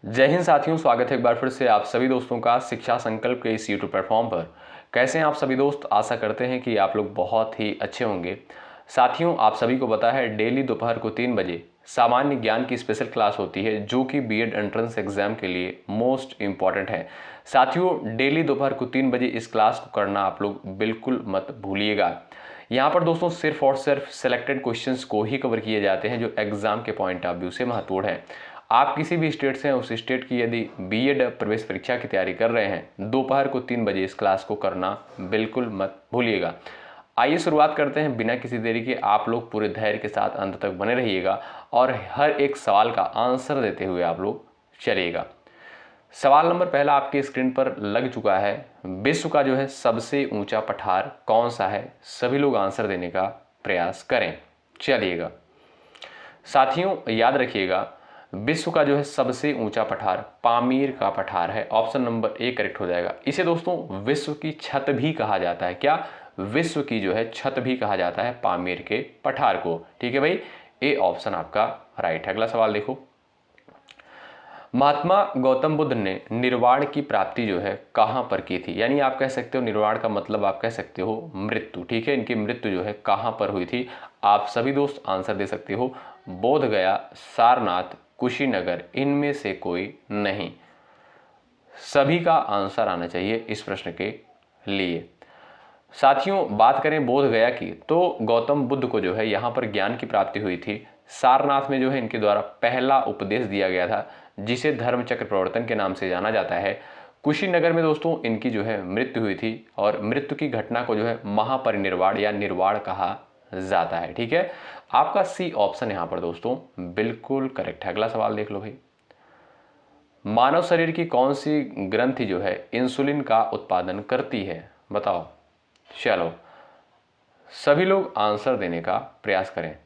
जय हिंद साथियों, स्वागत है एक बार फिर से आप सभी दोस्तों का शिक्षा संकल्प के इस यूट्यूब प्लेटफॉर्म पर। कैसे हैं आप सभी दोस्त? आशा करते हैं कि आप लोग बहुत ही अच्छे होंगे। साथियों, आप सभी को पता है डेली दोपहर को 3 बजे सामान्य ज्ञान की स्पेशल क्लास होती है जो कि बीएड एंट्रेंस एग्जाम के लिए मोस्ट इंपॉर्टेंट है। साथियों, डेली दोपहर को 3 बजे इस क्लास को करना आप लोग बिल्कुल मत भूलिएगा। यहाँ पर दोस्तों सिर्फ और सिर्फ सिलेक्टेड क्वेश्चंस को ही कवर किए जाते हैं जो एग्जाम के पॉइंट ऑफ व्यू से महत्वपूर्ण है। आप किसी भी स्टेट से हैं, उस स्टेट की यदि बीएड प्रवेश परीक्षा की तैयारी कर रहे हैं, दोपहर को 3 बजे इस क्लास को करना बिल्कुल मत भूलिएगा। आइए शुरुआत करते हैं बिना किसी देरी के। आप लोग पूरे धैर्य के साथ अंत तक बने रहिएगा और हर एक सवाल का आंसर देते हुए आप लोग चलिएगा। सवाल नंबर पहला आपकी स्क्रीन पर लग चुका है। विश्व का जो है सबसे ऊंचा पठार कौन सा है? सभी लोग आंसर देने का प्रयास करें। चलिएगा साथियों, याद रखिएगा, विश्व का जो है सबसे ऊंचा पठार पामीर का पठार है। ऑप्शन नंबर ए करेक्ट हो जाएगा। इसे दोस्तों विश्व की छत भी कहा जाता है। क्या? विश्व की जो है छत भी कहा जाता है पामीर के पठार को। ठीक है भाई, ए ऑप्शन आपका राइट है। अगला सवाल देखो। महात्मा गौतम बुद्ध ने निर्वाण की प्राप्ति जो है कहां पर की थी? यानी आप कह सकते हो निर्वाण का मतलब आप कह सकते हो मृत्यु। ठीक है, इनकी मृत्यु जो है कहां पर हुई थी? आप सभी दोस्त आंसर दे सकते हो। बोध गया, सारनाथ, कुशीनगर, इनमें से कोई नहीं। सभी का आंसर आना चाहिए इस प्रश्न के लिए। साथियों, बात करें बोध गया की, तो गौतम बुद्ध को जो है यहाँ पर ज्ञान की प्राप्ति हुई थी। सारनाथ में जो है इनके द्वारा पहला उपदेश दिया गया था जिसे धर्मचक्र प्रवर्तन के नाम से जाना जाता है। कुशीनगर में दोस्तों इनकी जो है मृत्यु हुई थी और मृत्यु की घटना को जो है महापरिनिर्वाण या निर्वाण कहा जाता है। ठीक है, आपका सी ऑप्शन यहाँ पर दोस्तों बिल्कुल करेक्ट है। अगला सवाल देख लो भाई। मानव शरीर की कौन सी ग्रंथि जो है इंसुलिन का उत्पादन करती है? बताओ। चलो सभी लोग आंसर देने का प्रयास करें।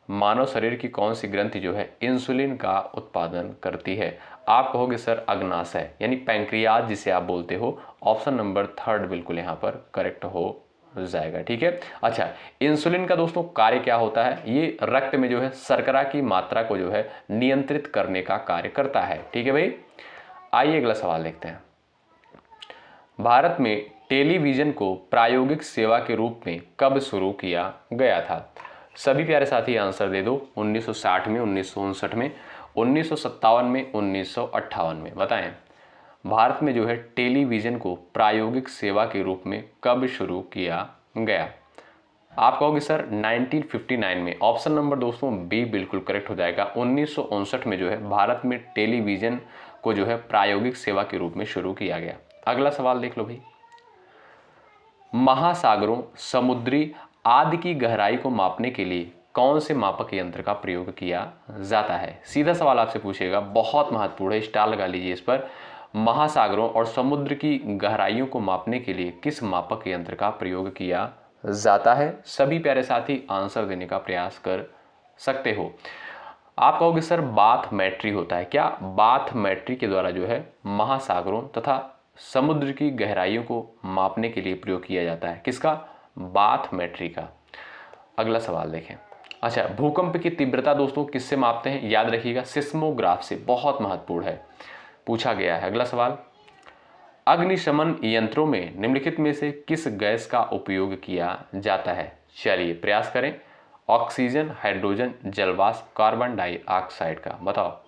मानव शरीर की कौन सी ग्रंथि जो है इंसुलिन का उत्पादन करती है? आप कहोगे सर अग्नाशय यानी पैंक्रियाज जिसे आप बोलते हो। ऑप्शन नंबर थर्ड बिल्कुल यहाँ पर करेक्ट हो जाएगा। ठीक है, अच्छा, इंसुलिन का दोस्तों कार्य क्या होता है? ये रक्त में जो है शर्करा की मात्रा को जो है नियंत्रित करने का कार्य करता है। ठीक है भाई, आइए अगला सवाल देखते हैं। भारत में टेलीविजन को प्रायोगिक सेवा के रूप में कब शुरू किया गया था? सभी प्यारे साथी आंसर दे दो। 1960 में, 1959 में, 1957 में, 1958 में। बताएं, भारत में जो है टेलीविजन को प्रायोगिक सेवा के रूप में कब शुरू किया गया? आप कहोगे सर 1959 में। ऑप्शन नंबर दोस्तों बी बिल्कुल करेक्ट हो जाएगा। 1959 में जो है भारत में टेलीविजन को जो है प्रायोगिक सेवा के रूप में शुरू किया गया। अगला सवाल देख लो भाई। महासागरों, समुद्री आदि की गहराई को मापने के लिए कौन से मापक यंत्र का प्रयोग किया जाता है? सीधा सवाल आपसे पूछेगा, बहुत महत्वपूर्ण है, स्टार लगा लीजिए इस पर। महासागरों और समुद्र की गहराइयों को मापने के लिए किस मापक यंत्र का प्रयोग किया जाता है? सभी प्यारे साथी आंसर देने का प्रयास कर सकते हो। आप कहोगे सर बाथमेट्री होता है। क्या? बाथमेट्री के द्वारा जो है महासागरों तथा समुद्र की गहराइयों को मापने के लिए प्रयोग किया जाता है। किसका? बाथमेट्री का। अगला सवाल देखें। अच्छा, भूकंप की तीव्रता दोस्तों किससे मापते हैं? याद रखिएगा सिस्मोग्राफ से, बहुत महत्वपूर्ण है, पूछा गया है। अगला सवाल, अग्निशमन यंत्रों में निम्नलिखित में से किस गैस का उपयोग किया जाता है? चलिए प्रयास करें। ऑक्सीजन, हाइड्रोजन, जलवाष्प, कार्बन डाइऑक्साइड का। बताओ।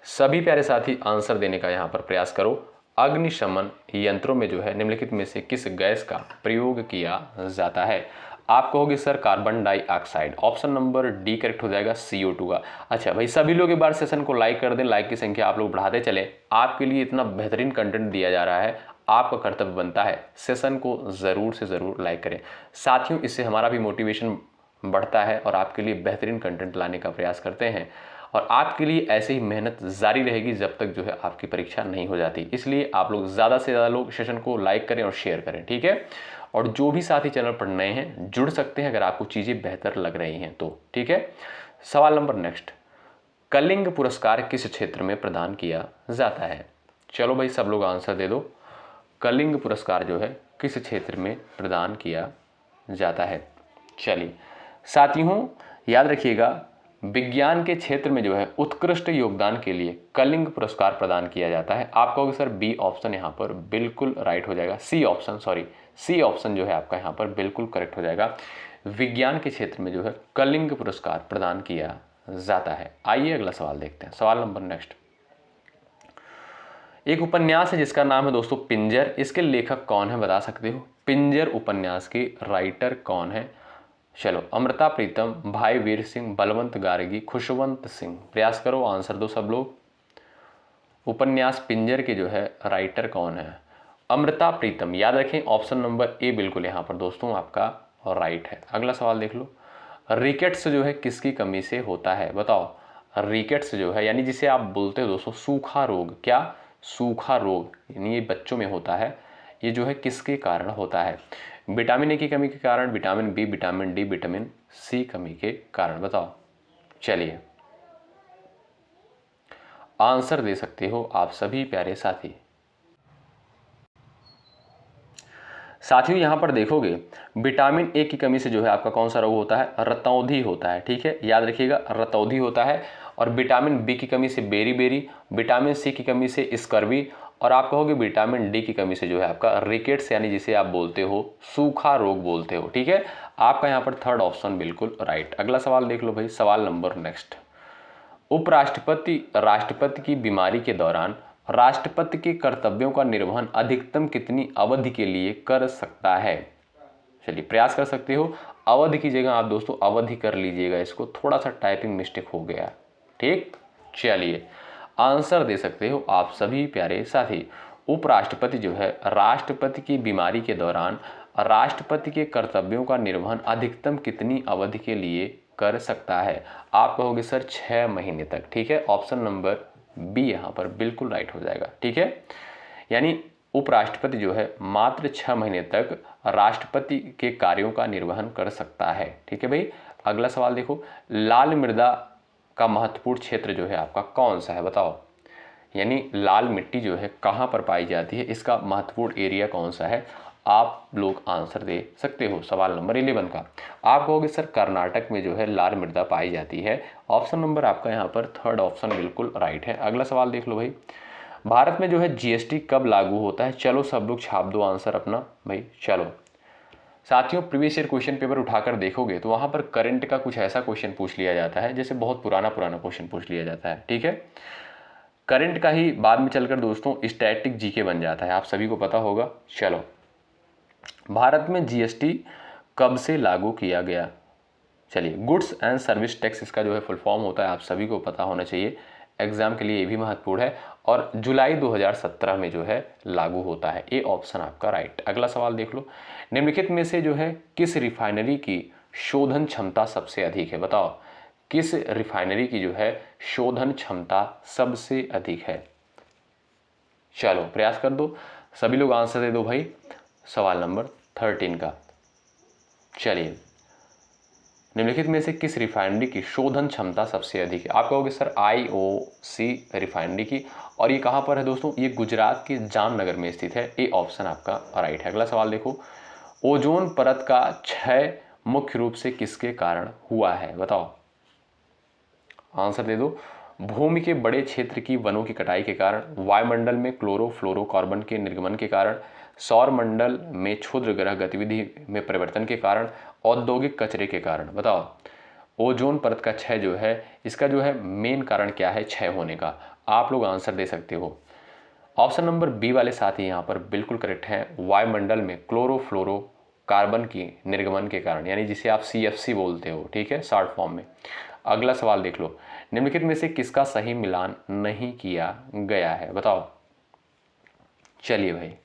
सभी प्यारे साथी आंसर देने का यहां पर प्रयास करो। अग्निशमन यंत्रों में जो है निम्नलिखित में से किस गैस का प्रयोग किया जाता है? आप कहोगे sir carbon dioxide. Option number D correct हो जाएगा, CO2 का। अच्छा भाई, सभी लोग एक बार सेशन को लाइक कर दें। लाइक की संख्या आप लोग बढ़ाते चले। आपके लिए इतना बेहतरीन कंटेंट दिया जा रहा है, आपका कर्तव्य बनता है सेशन को जरूर से जरूर लाइक करें। साथियों, इससे हमारा भी मोटिवेशन बढ़ता है और आपके लिए बेहतरीन कंटेंट लाने का प्रयास करते हैं और आपके लिए ऐसे ही मेहनत जारी रहेगी जब तक जो है आपकी परीक्षा नहीं हो जाती। इसलिए आप लोग ज़्यादा से ज़्यादा लोग सेशन को लाइक करें और शेयर करें। ठीक है, और जो भी साथी चैनल पर नए हैं जुड़ सकते हैं अगर आपको चीज़ें बेहतर लग रही हैं तो। ठीक है, सवाल नंबर नेक्स्ट। कलिंग पुरस्कार किस क्षेत्र में प्रदान किया जाता है? चलो भाई, सब लोग आंसर दे दो। कलिंग पुरस्कार जो है किस क्षेत्र में प्रदान किया जाता है? चलिए साथियों, याद रखिएगा विज्ञान के क्षेत्र में जो है उत्कृष्ट योगदान के लिए कलिंग पुरस्कार प्रदान किया जाता है? आप कहोगे सर बी ऑप्शन यहाँ पर बिल्कुल राइट हो जाएगा, सी ऑप्शन जो है आपका यहाँ पर बिल्कुल करेक्ट हो जाएगा। विज्ञान के क्षेत्र में जो है कलिंग पुरस्कार प्रदान किया जाता है। आइए अगला सवाल देखते हैं। सवाल नंबर नेक्स्ट, एक उपन्यास है जिसका नाम है दोस्तों पिंजर, इसके लेखक कौन है बता सकते हो? पिंजर उपन्यास के राइटर कौन है? चलो, अमृता प्रीतम, भाई वीर सिंह, बलवंत गार्गी, खुशवंत सिंह। प्रयास करो, आंसर दो सब लोग। उपन्यास पिंजर के जो है राइटर कौन है? अमृता प्रीतम। याद रखें ऑप्शन नंबर ए बिल्कुल यहाँ पर दोस्तों आपका राइट है। अगला सवाल देख लो, रिकेट्स जो है किसकी कमी से होता है बताओ? रिकेट्स जो है यानी जिसे आप बोलते हो दोस्तों सूखा रोग, क्या? सूखा रोग, यानी ये बच्चों में होता है, ये जो है किसके कारण होता है? विटामिन ए की कमी के कारण, vitamin B, vitamin D, vitamin C कमी के कारण बताओ। चलिए आंसर दे सकते हो आप सभी प्यारे साथी। साथियों यहाँ पर देखोगे विटामिन ए की कमी से जो है आपका कौन सा रोग होता है? रतौंधी होता है, ठीक है, याद रखिएगा रतौंधी होता है। और विटामिन बी की कमी से बेरी, विटामिन सी की कमी से स्कर्वी, और आप कहोगे विटामिन डी की कमी से जो है आपका रिकेट्स, यानी जिसे आप बोलते हो सूखा रोग बोलते हो, ठीक है। आपका यहाँ पर थर्ड ऑप्शन बिल्कुल राइट। अगला सवाल देख लो भाई, सवाल नंबर नेक्स्ट, उपराष्ट्रपति राष्ट्रपति की बीमारी के दौरान राष्ट्रपति के कर्तव्यों का निर्वहन अधिकतम कितनी अवधि के लिए कर सकता है? चलिए प्रयास कर सकते हो, अवधि की जगह आप दोस्तों अवधि कर लीजिएगा, इसको थोड़ा सा टाइपिंग मिस्टेक हो गया, ठीक। चलिए आंसर दे सकते हो आप सभी प्यारे साथी। उपराष्ट्रपति जो है राष्ट्रपति की बीमारी के दौरान राष्ट्रपति के कर्तव्यों का निर्वहन अधिकतम कितनी अवधि के लिए कर सकता है? आप कहोगे सर 6 महीने तक, ठीक है। ऑप्शन नंबर बी यहाँ पर बिल्कुल राइट हो जाएगा, ठीक है। यानी उपराष्ट्रपति जो है मात्र 6 महीने तक राष्ट्रपति के कार्यों का निर्वहन कर सकता है, ठीक है भाई। अगला सवाल देखो, लाल मृदा का महत्वपूर्ण क्षेत्र जो है आपका कौन सा है बताओ? यानी लाल मिट्टी जो है कहाँ पर पाई जाती है, इसका महत्वपूर्ण एरिया कौन सा है? आप लोग आंसर दे सकते हो सवाल नंबर 11 का। आप कहोगे सर कर्नाटक में जो है लाल मृदा पाई जाती है। ऑप्शन नंबर आपका यहाँ पर थर्ड ऑप्शन बिल्कुल राइट है। अगला सवाल देख लो भाई, भारत में जो है जीएसटी कब लागू होता है? चलो सब लोग छाप दो आंसर अपना भाई। चलो साथियों, प्रीवियस ईयर क्वेश्चन पेपर उठाकर देखोगे तो वहाँ पर करंट का कुछ ऐसा क्वेश्चन पूछ लिया जाता है जैसे बहुत पुराना क्वेश्चन पूछ लिया जाता है, ठीक है। करंट का ही बाद में चलकर दोस्तों स्टैटिक जीके बन जाता है, आप सभी को पता होगा। चलो, भारत में जीएसटी कब से लागू किया गया? चलिए, गुड्स एंड सर्विस टैक्स इसका जो है फुल फॉर्म होता है, आप सभी को पता होना चाहिए, एग्जाम के लिए ये भी महत्वपूर्ण है। और जुलाई 2017 में जो है लागू होता है। ए ऑप्शन आपका राइट। अगला सवाल देख लो, निम्नलिखित में से जो है किस रिफाइनरी की शोधन क्षमता सबसे अधिक है? बताओ किस रिफाइनरी की जो है शोधन क्षमता सबसे अधिक है? चलो प्रयास कर दो, सभी लोग आंसर दे दो भाई सवाल नंबर 13 का। चलिए, निम्नलिखित में से किस रिफाइनरी की शोधन क्षमता सबसे अधिक है? आप कहोगे सर आईओसी रिफाइनरी की, और ये कहाँ पर है दोस्तों? ये गुजरात के जामनगर में स्थित है। ए ऑप्शन आपका राइट है। अगला सवाल देखो, ओजोन परत का क्षय मुख्य रूप से किसके कारण हुआ है? बताओ, आंसर दे दो। भूमि के बड़े क्षेत्र की वनों की कटाई के कारण, वायुमंडल में क्लोरोफ्लोरोकार्बन के निर्गमन के कारण, सौर मंडल में क्षुद्र ग्रह गतिविधि में परिवर्तन के कारण, औद्योगिक कचरे के कारण। बताओ, ओजोन परत का क्षय जो है इसका जो है मेन कारण क्या है क्षय होने का? आप लोग आंसर दे सकते हो। ऑप्शन नंबर बी वाले साथी यहाँ पर बिल्कुल करेक्ट है, वायुमंडल में क्लोरोफ्लोरोकार्बन की निर्गमन के कारण, यानी जिसे आप CFC बोलते हो, ठीक है, शॉर्ट फॉर्म में। अगला सवाल देख लो, निम्नलिखित में से किसका सही मिलान नहीं किया गया है? बताओ। चलिए भाई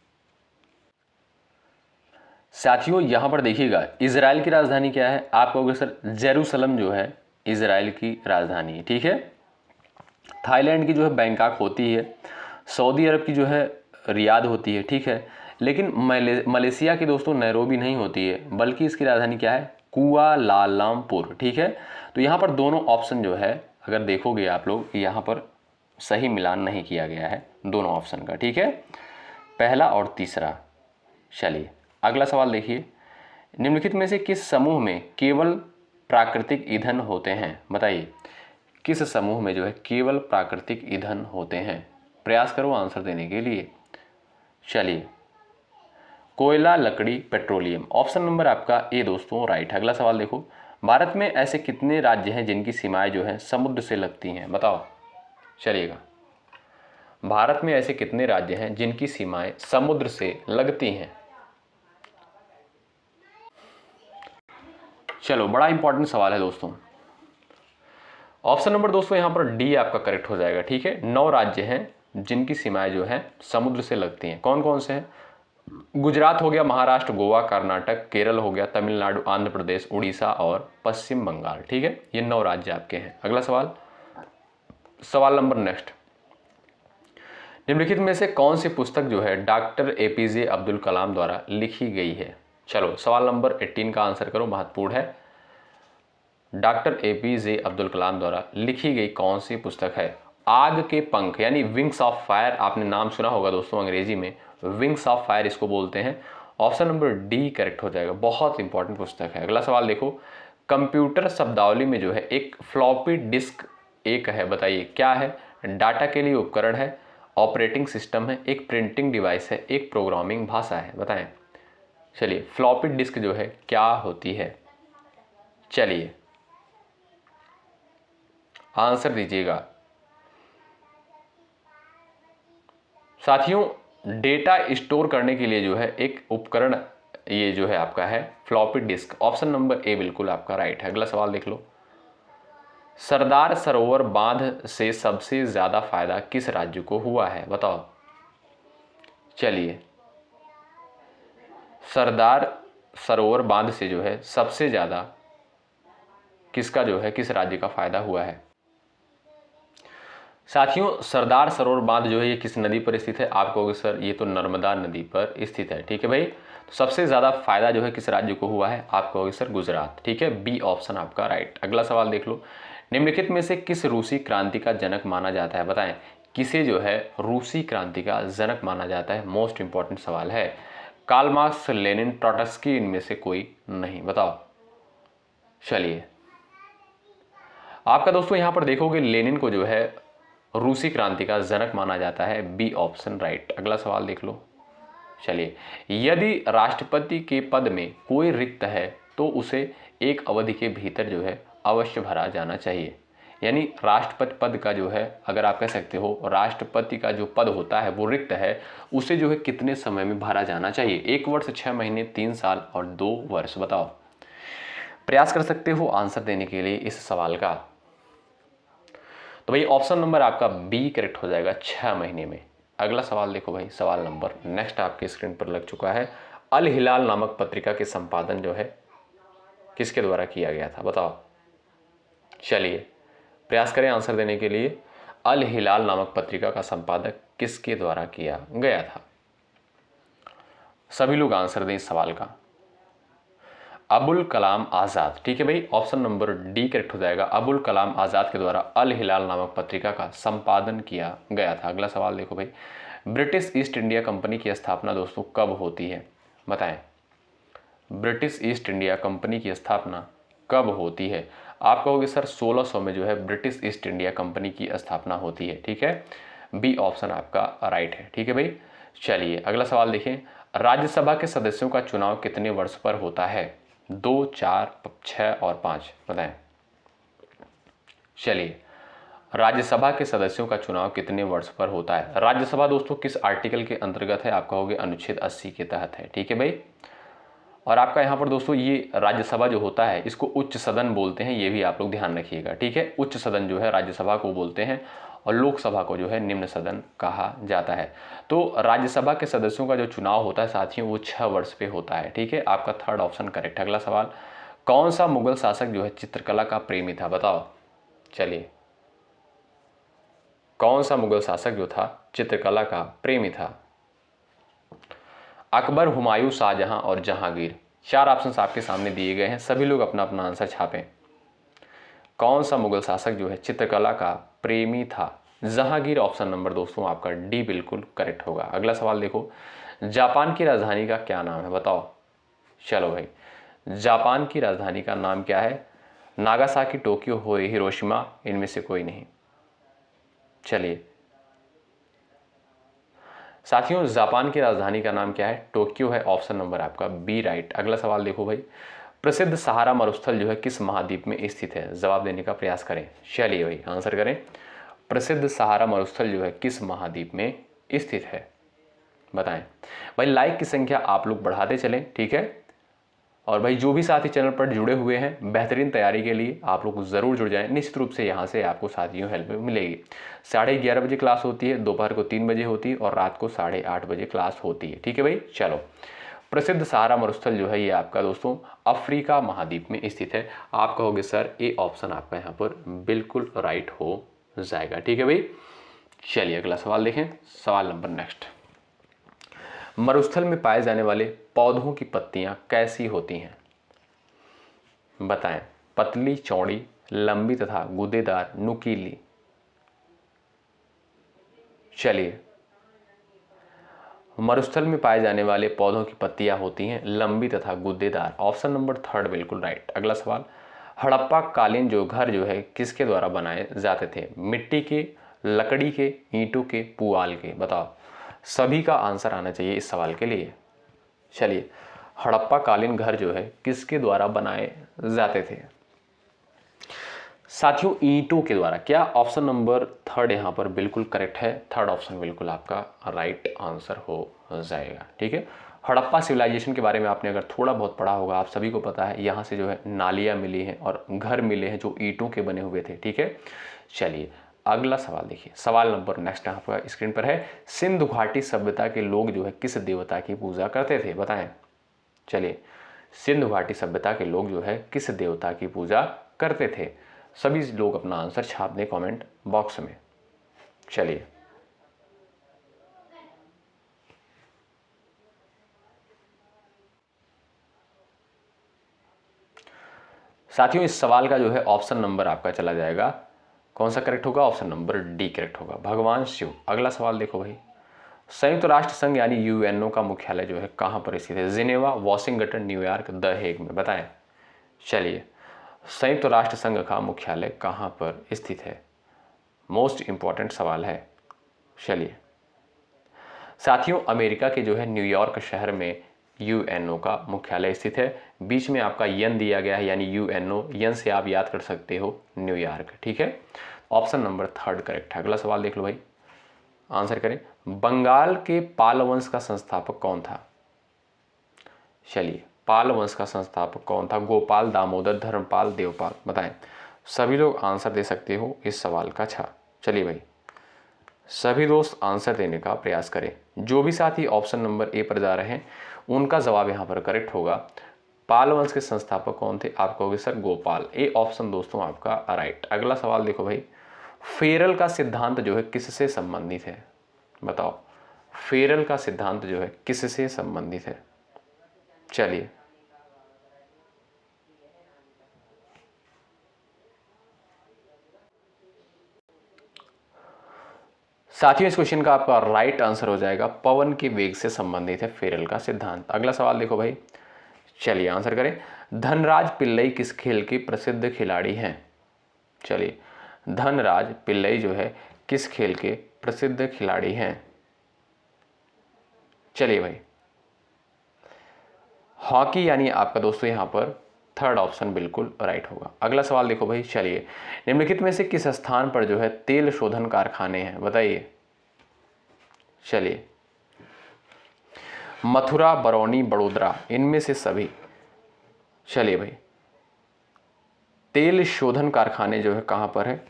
साथियों, यहां पर देखिएगा इजराइल की राजधानी क्या है? आप कहोगे सर जेरूसलम जो है इजराइल की राजधानी है, ठीक है। थाईलैंड की जो है बैंकॉक होती है, सऊदी अरब की जो है रियाद होती है, ठीक है। लेकिन मलेशिया की दोस्तों नैरोबी नहीं होती है, बल्कि इसकी राजधानी क्या है? कुआलालंपुर, ठीक है। तो यहाँ पर दोनों ऑप्शन जो है अगर देखोगे आप लोग, यहाँ पर सही मिलान नहीं किया गया है दोनों ऑप्शन का, ठीक है, पहला और तीसरा। चलिए अगला सवाल देखिए, निम्नलिखित में से किस समूह में केवल प्राकृतिक ईंधन होते हैं? बताइए, किस समूह में जो है केवल प्राकृतिक ईंधन होते हैं? प्रयास करो आंसर देने के लिए। चलिए, कोयला, लकड़ी, पेट्रोलियम। ऑप्शन नंबर आपका ए दोस्तों राइट है। अगला सवाल देखो, भारत में ऐसे कितने राज्य हैं जिनकी सीमाएं जो है समुद्र से लगती हैं? बताओ। चलिएगा, भारत में ऐसे कितने राज्य हैं जिनकी सीमाएं समुद्र से लगती हैं? चलो, बड़ा इंपॉर्टेंट सवाल है दोस्तों। ऑप्शन नंबर दोस्तों यहां पर डी आपका करेक्ट हो जाएगा। ठीक है, 9 राज्य हैं जिनकी सीमाएं जो है समुद्र से लगती हैं। कौन कौन से हैं? गुजरात हो गया, महाराष्ट्र, गोवा, कर्नाटक, केरल हो गया, तमिलनाडु, आंध्र प्रदेश, उड़ीसा और पश्चिम बंगाल। ठीक है, ये 9 राज्य आपके हैं। अगला सवाल, सवाल नंबर नेक्स्ट, निम्नलिखित में से कौन सी पुस्तक जो है डॉक्टर एपीजे अब्दुल कलाम द्वारा लिखी गई है? चलो, सवाल नंबर 18 का आंसर करो, महत्वपूर्ण है। डॉक्टर एपीजे अब्दुल कलाम द्वारा लिखी गई कौन सी पुस्तक है? आग के पंख यानी विंग्स ऑफ फायर, आपने नाम सुना होगा दोस्तों, अंग्रेजी में विंग्स ऑफ फायर इसको बोलते हैं। ऑप्शन नंबर डी करेक्ट हो जाएगा, बहुत इंपॉर्टेंट पुस्तक है। अगला सवाल देखो, कंप्यूटर शब्दावली में जो है एक फ्लॉपी डिस्क एक है, बताइए क्या है? डाटा के लिए उपकरण है, ऑपरेटिंग सिस्टम है, एक प्रिंटिंग डिवाइस है, एक प्रोग्रामिंग भाषा है, बताएं। चलिए, फ्लॉपी डिस्क जो है क्या होती है? चलिए आंसर दीजिएगा साथियों। डेटा स्टोर करने के लिए जो है एक उपकरण ये जो है आपका है floppy disk. Option number A बिल्कुल आपका राइट है। अगला सवाल देख लो, सरदार सरोवर बांध से सबसे ज्यादा फायदा किस राज्य को हुआ है? बताओ। चलिए, सरदार सरोवर बांध से जो है सबसे ज्यादा किसका जो है किस राज्य का फायदा हुआ है? साथियों, सरदार सरोवर बांध जो है ये किस नदी पर स्थित है? आप कहोगे सर ये तो नर्मदा नदी पर स्थित है। ठीक है भाई, तो सबसे ज्यादा फायदा जो है किस राज्य को हुआ है? आप कहोगे सर गुजरात। ठीक है, बी ऑप्शन आपका राइट। अगला सवाल देख लो, निम्नलिखित में से किस रूसी क्रांति का जनक माना जाता है? बताएं, किसे जो है रूसी क्रांति का जनक माना जाता है? मोस्ट इंपॉर्टेंट सवाल है। कार्ल मार्क्स, लेनिन, ट्रॉट्स्की, इनमें से कोई नहीं, बताओ। चलिए, आपका दोस्तों यहां पर देखोगे लेनिन को जो है रूसी क्रांति का जनक माना जाता है, बी ऑप्शन राइट। अगला सवाल देख लो, चलिए, यदि राष्ट्रपति के पद में कोई रिक्त है तो उसे एक अवधि के भीतर जो है अवश्य भरा जाना चाहिए। यानी राष्ट्रपति पद का जो है, अगर आप कह सकते हो राष्ट्रपति का जो पद होता है वो रिक्त है, उसे जो है कितने समय में भरा जाना चाहिए? 1 वर्ष, 6 महीने, 3 साल और 2 वर्ष, बताओ। प्रयास कर सकते हो आंसर देने के लिए इस सवाल का। तो भाई ऑप्शन नंबर आपका बी करेक्ट हो जाएगा, 6 महीने में। अगला सवाल देखो भाई, सवाल नंबर नेक्स्ट आपके स्क्रीन पर लग चुका है। अल हिलाल नामक पत्रिका के संपादन जो है किसके द्वारा किया गया था? बताओ। चलिए, प्रयास करें आंसर देने के लिए। अल हिलाल नामक पत्रिका का संपादक किसके द्वारा किया गया था? सभी लोग आंसर दें इस सवाल का। अबुल कलाम आज़ाद। ठीक है भाई, ऑप्शन नंबर डी करेक्ट हो जाएगा, अबुल कलाम आज़ाद के द्वारा अल हिलाल नामक पत्रिका का संपादन किया गया था। अगला सवाल देखो भाई, ब्रिटिश ईस्ट इंडिया कंपनी की स्थापना दोस्तों कब होती है? बताएं, ब्रिटिश ईस्ट इंडिया कंपनी की स्थापना कब होती है? आप कहोगे सर 1600 में जो है ब्रिटिश ईस्ट इंडिया कंपनी की स्थापना होती है। ठीक है, बी ऑप्शन आपका राइट है। ठीक है भाई, चलिए अगला सवाल देखें, राज्यसभा के सदस्यों का चुनाव कितने वर्ष पर होता है? 2, 4, 6 और 5, बताएं। चलिए, राज्यसभा के सदस्यों का चुनाव कितने वर्ष पर होता है? राज्यसभा दोस्तों किस आर्टिकल के अंतर्गत है? आप कहोगे अनुच्छेद 80 के तहत है। ठीक है भाई, और आपका यहाँ पर दोस्तों ये राज्यसभा जो होता है इसको उच्च सदन बोलते हैं, ये भी आप लोग ध्यान रखिएगा। ठीक है, उच्च सदन जो है राज्यसभा को बोलते हैं और लोकसभा को जो है निम्न सदन कहा जाता है। तो राज्यसभा के सदस्यों का जो चुनाव होता है साथियों वो 6 वर्ष पे होता है। ठीक है, आपका थर्ड ऑप्शन करेक्ट। अगला सवाल, कौन सा मुगल शासक जो है चित्रकला का प्रेमी था? बताओ। चलिए, कौन सा मुगल शासक जो था चित्रकला का प्रेमी था? अकबर, हुमायूं, शाहजहां और जहांगीर। 4 ऑप्शंस आपके सामने दिए गए हैं, सभी लोग अपना अपना आंसर छापें। कौन सा मुगल शासक जो है चित्रकला का प्रेमी था? जहांगीर ऑप्शन नंबर दोस्तों आपका डी बिल्कुल करेक्ट होगा। अगला सवाल देखो, जापान की राजधानी का क्या नाम है? बताओ। चलो भाई, जापान की राजधानी का नाम क्या है? नागासाकी, टोक्यो, हो हिरोशिमा, इनमें से कोई नहीं। चलिए साथियों, जापान की राजधानी का नाम क्या है? टोक्यो है। ऑप्शन नंबर आपका बी राइट। अगला सवाल देखो भाई, प्रसिद्ध सहारा मरुस्थल जो है किस महाद्वीप में स्थित है? जवाब देने का प्रयास करें। चलिए भाई आंसर करें। प्रसिद्ध सहारा मरुस्थल जो है किस महाद्वीप में स्थित है? बताएं भाई। लाइक की संख्या आप लोग बढ़ाते चलें, ठीक है। और भाई जो भी साथी चैनल पर जुड़े हुए हैं बेहतरीन तैयारी के लिए आप लोग ज़रूर जुड़ जाएं। निश्चित रूप से यहाँ से आपको साथियों हेल्प मिलेगी। 11:30 बजे क्लास होती है, दोपहर को 3 बजे होती है और रात को 8:30 बजे क्लास होती है, ठीक है भाई। चलो, प्रसिद्ध सहारा मरुस्थल जो है ये आपका दोस्तों अफ्रीका महाद्वीप में स्थित है। आप कहोगे सर ए ऑप्शन आपका यहाँ पर बिल्कुल राइट हो जाएगा, ठीक है भाई। चलिए अगला सवाल देखें। सवाल नंबर नेक्स्ट, मरुस्थल में पाए जाने वाले पौधों की पत्तियां कैसी होती हैं? बताएं। पतली, चौड़ी, लंबी तथा गूदेदार, नुकीली। चलिए, मरुस्थल में पाए जाने वाले पौधों की पत्तियां होती हैं लंबी तथा गूदेदार। ऑप्शन नंबर 3 बिल्कुल राइट। अगला सवाल, हड़प्पा कालीन जो घर जो है किसके द्वारा बनाए जाते थे? मिट्टी के, लकड़ी के, ईंटों के, पुआल के? बताओ, सभी का आंसर आना चाहिए इस सवाल के लिए। चलिए, हड़प्पा कालीन घर जो है किसके द्वारा बनाए जाते थे? साथियों ईंटों के द्वारा। क्या? ऑप्शन नंबर 3 यहाँ पर बिल्कुल करेक्ट है। 3rd ऑप्शन बिल्कुल आपका राइट आंसर हो जाएगा, ठीक है। हड़प्पा सिविलाइजेशन के बारे में आपने अगर थोड़ा बहुत पढ़ा होगा, आप सभी को पता है यहाँ से जो है नालियाँ मिली हैं और घर मिले हैं जो ईंटों के बने हुए थे, ठीक है। चलिए अगला सवाल देखिए। सवाल नंबर नेक्स्ट आपका स्क्रीन पर है, सिंधु घाटी सभ्यता के लोग जो है किस देवता की पूजा करते थे? बताएं। चलिए, सिंधु घाटी सभ्यता के लोग जो है किस देवता की पूजा करते थे? सभी लोग अपना आंसर छाप दें कमेंट बॉक्स में। चलिए, साथियों इस सवाल का जो है ऑप्शन नंबर आपका चला जाएगा, कौन सा करेक्ट होगा? ऑप्शन नंबर डी करेक्ट होगा, भगवान शिव। अगला सवाल देखो भाई, संयुक्त राष्ट्र संघ यानी यूएनओ का मुख्यालय जो है कहां पर स्थित है? Geneva, Washington, New York, the Hague में? बताएं। चलिए, संयुक्त राष्ट्र संघ का मुख्यालय कहां पर स्थित है? मोस्ट इंपॉर्टेंट सवाल है। चलिए साथियों, अमेरिका के जो है न्यूयॉर्क शहर में यूएनओ का मुख्यालय स्थित है। बीच में आपका यन दिया गया है यानी यूएनओ, यन से आप याद कर सकते हो न्यूयॉर्क, ठीक है। ऑप्शन नंबर 3 करेक्ट है। अगला सवाल देख लो भाई, आंसर करें। बंगाल के पाल वंश का संस्थापक कौन था? चलिए, पाल वंश का संस्थापक कौन था? गोपाल, दामोदर, धर्मपाल, देवपाल? बताएं। सभी लोग आंसर दे सकते हो इस सवाल का। अच्छा चलिए भाई, सभी दोस्त आंसर देने का प्रयास करें। जो भी साथी ऑप्शन नंबर ए पर जा रहे हैं उनका जवाब यहाँ पर करेक्ट होगा। पाल वंश के संस्थापक कौन थे? आप कहोगे सर गोपाल। ए ऑप्शन दोस्तों आपका राइट। अगला सवाल देखो भाई, फेरल का सिद्धांत जो है किससे संबंधित है? बताओ, फेरल का सिद्धांत जो है किससे संबंधित है? चलिए, साथियों इस क्वेश्चन का आपका राइट आंसर हो जाएगा पवन के वेग से संबंधित है फेरल का सिद्धांत। अगला सवाल देखो भाई, चलिए आंसर करें। धनराज पिल्लई किस खेल के प्रसिद्ध खिलाड़ी हैं? चलिए, धनराज पिल्लई जो है किस खेल के प्रसिद्ध खिलाड़ी हैं? चलिए भाई, हॉकी यानी आपका दोस्तों यहाँ पर 3rd ऑप्शन बिल्कुल राइट होगा। अगला सवाल देखो भाई, चलिए निम्नलिखित में से किस स्थान पर जो है तेल शोधन कारखाने हैं? बताइए। चलिए, मथुरा, बरौनी, बड़ोदरा, इनमें से सभी। चलिए भाई, तेल शोधन कारखाने जो है कहां पर है?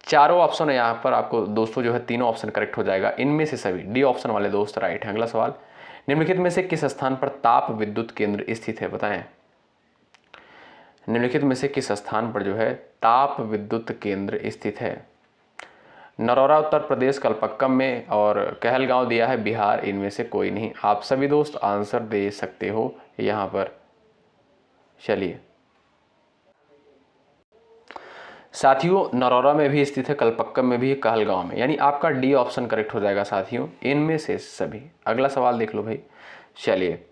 चारों ऑप्शन है यहाँ पर आपको दोस्तों जो है तीनों ऑप्शन करेक्ट हो जाएगा। इनमें से सभी, डी ऑप्शन वाले दोस्त राइट है। अगला सवाल, निम्नलिखित में से किस स्थान पर ताप विद्युत केंद्र स्थित है? बताएं। निम्नलिखित में से किस स्थान पर जो है ताप विद्युत केंद्र स्थित है? नरौरा उत्तर प्रदेश, कलपक्कम में, और कहलगांव दिया है बिहार, इनमें से कोई नहीं। आप सभी दोस्त आंसर दे सकते हो यहाँ पर। चलिए साथियों, नरौरा में भी स्थित है, कलपक्कम में भी है, कहलगांव में, यानी आपका डी ऑप्शन करेक्ट हो जाएगा साथियों, इनमें से सभी। अगला सवाल देख लो भाई, चलिए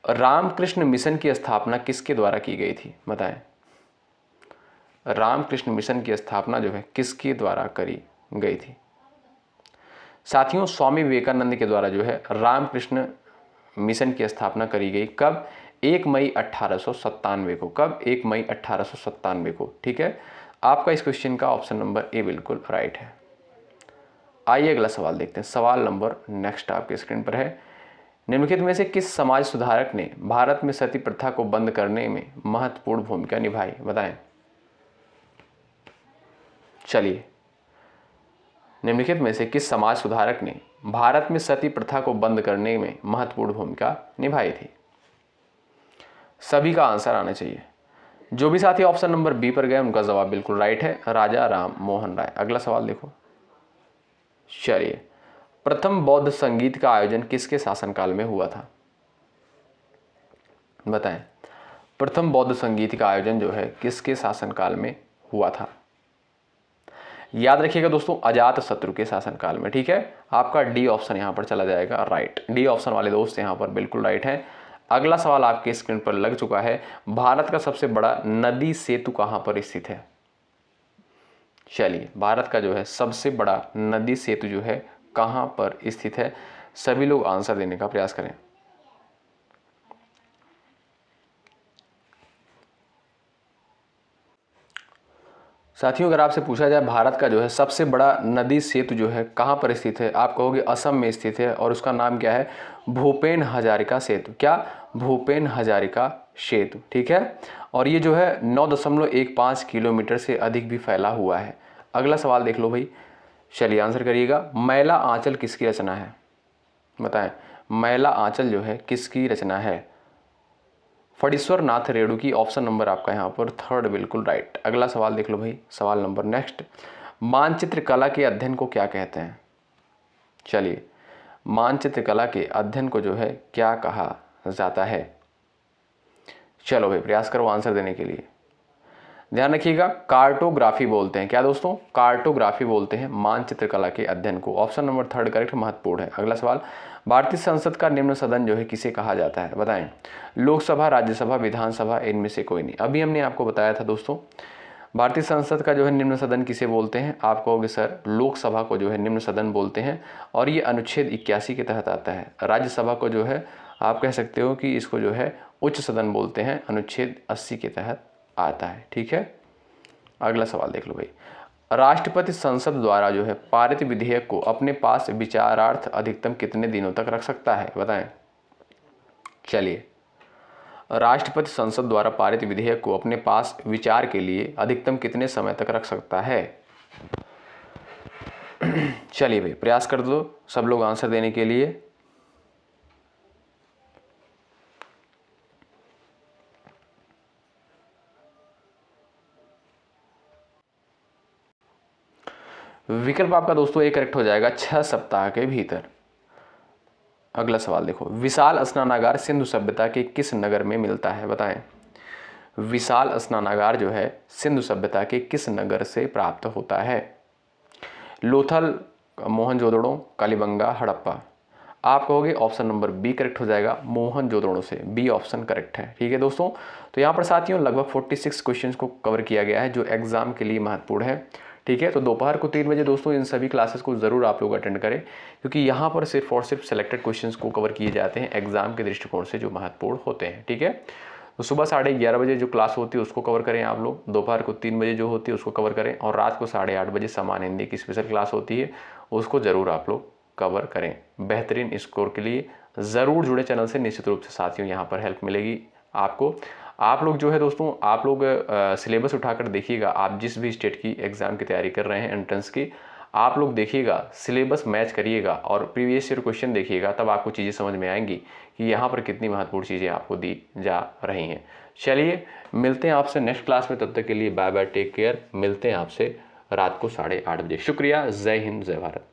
रामकृष्ण मिशन की स्थापना किसके द्वारा की गई थी? बताएं। रामकृष्ण मिशन की स्थापना जो है किसके द्वारा करी गई थी? साथियों, स्वामी विवेकानंद के द्वारा जो है रामकृष्ण मिशन की स्थापना करी गई। कब? 1 मई 1897 को। कब? 1 मई 1897 को। ठीक है, आपका इस क्वेश्चन का ऑप्शन नंबर ए बिल्कुल राइट है। आइए अगला सवाल देखते हैं। सवाल नंबर नेक्स्ट आपके स्क्रीन पर है। निम्नलिखित में से किस समाज सुधारक ने भारत में सती प्रथा को बंद करने में महत्वपूर्ण भूमिका निभाई? बताएं। चलिए, निम्नलिखित में से किस समाज सुधारक ने भारत में सती प्रथा को बंद करने में महत्वपूर्ण भूमिका निभाई थी? सभी का आंसर आना चाहिए। जो भी साथी ऑप्शन नंबर बी पर गए उनका जवाब बिल्कुल राइट है, राजा राम मोहन राय। अगला सवाल देखो। चलिए, प्रथम बौद्ध संगीत का आयोजन किसके शासनकाल में हुआ था? बताएं। प्रथम बौद्ध संगीत का आयोजन जो है किसके शासनकाल में हुआ था? याद रखिएगा दोस्तों, अजात शत्रु के शासनकाल में। ठीक है, आपका डी ऑप्शन यहां पर चला जाएगा राइट। डी ऑप्शन वाले दोस्त यहां पर बिल्कुल राइट है। अगला सवाल आपके स्क्रीन पर लग चुका है। भारत का सबसे बड़ा नदी सेतु कहां पर स्थित है? चलिए, भारत का जो है सबसे बड़ा नदी सेतु जो है कहां पर स्थित है? सभी लोग आंसर देने का प्रयास करें। साथियों, अगर आपसे पूछा जाए भारत का जो है सबसे बड़ा नदी सेतु जो है कहां पर स्थित है, आप कहोगे असम में स्थित है और उसका नाम क्या है? भूपेन हजारिका सेतु। क्या? भूपेन हजारिका सेतु। ठीक है, और ये जो है 9.15 किलोमीटर से अधिक भी फैला हुआ है। अगला सवाल देख लो भाई। चलिए, आंसर करिएगा। मैला आंचल किसकी रचना है? बताएं। मैला आंचल जो है किसकी रचना है? फणीश्वर नाथ रेणुकी। ऑप्शन नंबर आपका यहाँ पर थर्ड बिल्कुल राइट। अगला सवाल देख लो भाई। सवाल नंबर नेक्स्ट। मानचित्र कला के अध्ययन को क्या कहते हैं? चलिए, मानचित्र कला के अध्ययन को जो है क्या कहा जाता है? चलो भाई, प्रयास करो आंसर देने के लिए। ध्यान रखिएगा, कार्टोग्राफी बोलते हैं। क्या दोस्तों? कार्टोग्राफी बोलते हैं मानचित्र कला के अध्ययन को। ऑप्शन नंबर थर्ड करेक्ट, महत्वपूर्ण है। अगला सवाल। भारतीय संसद का निम्न सदन जो है किसे कहा जाता है? बताएं। लोकसभा, राज्यसभा, विधानसभा, इनमें से कोई नहीं। अभी हमने आपको बताया था दोस्तों, भारतीय संसद का जो है निम्न सदन किसे बोलते हैं? आप कहोगे सर लोकसभा को जो है निम्न सदन बोलते हैं, और ये अनुच्छेद 81 के तहत आता है। राज्यसभा को जो है आप कह सकते हो कि इसको जो है उच्च सदन बोलते हैं, अनुच्छेद 80 के तहत आता है। ठीक है, अगला सवाल देख लो भाई। राष्ट्रपति संसद द्वारा जो है पारित विधेयक को अपने पास विचारार्थ अधिकतम कितने दिनों तक रख सकता है? बताएं। चलिए, राष्ट्रपति संसद द्वारा पारित विधेयक को अपने पास विचार के लिए अधिकतम कितने समय तक रख सकता है? चलिए भाई, प्रयास कर दो सब लोग आंसर देने के लिए। विकल्प आपका दोस्तों एक करेक्ट हो जाएगा, 6 सप्ताह के भीतर। अगला सवाल देखो। विशाल स्नानागार सिंधु सभ्यता के किस नगर में मिलता है? बताएं। विशाल स्नानागार जो है सिंधु सभ्यता के किस नगर से प्राप्त होता है? लोथल, मोहनजोदड़ो, कालीबंगा, हड़प्पा। आप कहोगे ऑप्शन नंबर बी करेक्ट हो जाएगा, मोहनजोदड़ो से। बी ऑप्शन करेक्ट है। ठीक है दोस्तों, तो यहाँ पर साथियों लगभग 46 क्वेश्चंस को कवर किया गया है जो एग्जाम के लिए महत्वपूर्ण है। ठीक है, तो दोपहर को 3 बजे दोस्तों इन सभी क्लासेस को ज़रूर आप लोग अटेंड करें, क्योंकि यहाँ पर सिर्फ और सिर्फ सेलेक्टेड क्वेश्चंस को कवर किए जाते हैं एग्जाम के दृष्टिकोण से जो महत्वपूर्ण होते हैं। ठीक है, तो सुबह 11:30 बजे जो क्लास होती है उसको कवर करें आप लोग, दोपहर को 3 बजे जो होती है उसको कवर करें, और रात को 8:30 बजे सामान्य हिंदी की स्पेशल क्लास होती है उसको ज़रूर आप लोग कवर करें। बेहतरीन स्कोर के लिए ज़रूर जुड़े चैनल से, निश्चित रूप से साथियों यहाँ पर हेल्प मिलेगी आपको। आप लोग जो है दोस्तों, आप लोग सिलेबस उठाकर देखिएगा। आप जिस भी स्टेट की एग्ज़ाम की तैयारी कर रहे हैं एंट्रेंस की, आप लोग देखिएगा, सिलेबस मैच करिएगा और प्रीवियस ईयर क्वेश्चन देखिएगा, तब आपको चीज़ें समझ में आएंगी कि यहाँ पर कितनी महत्वपूर्ण चीज़ें आपको दी जा रही हैं। चलिए, मिलते हैं आपसे नेक्स्ट क्लास में, तब तक के लिए बाय बाय, टेक केयर। मिलते हैं आपसे रात को 8:30 बजे। शुक्रिया, जय हिंद, जय भारत।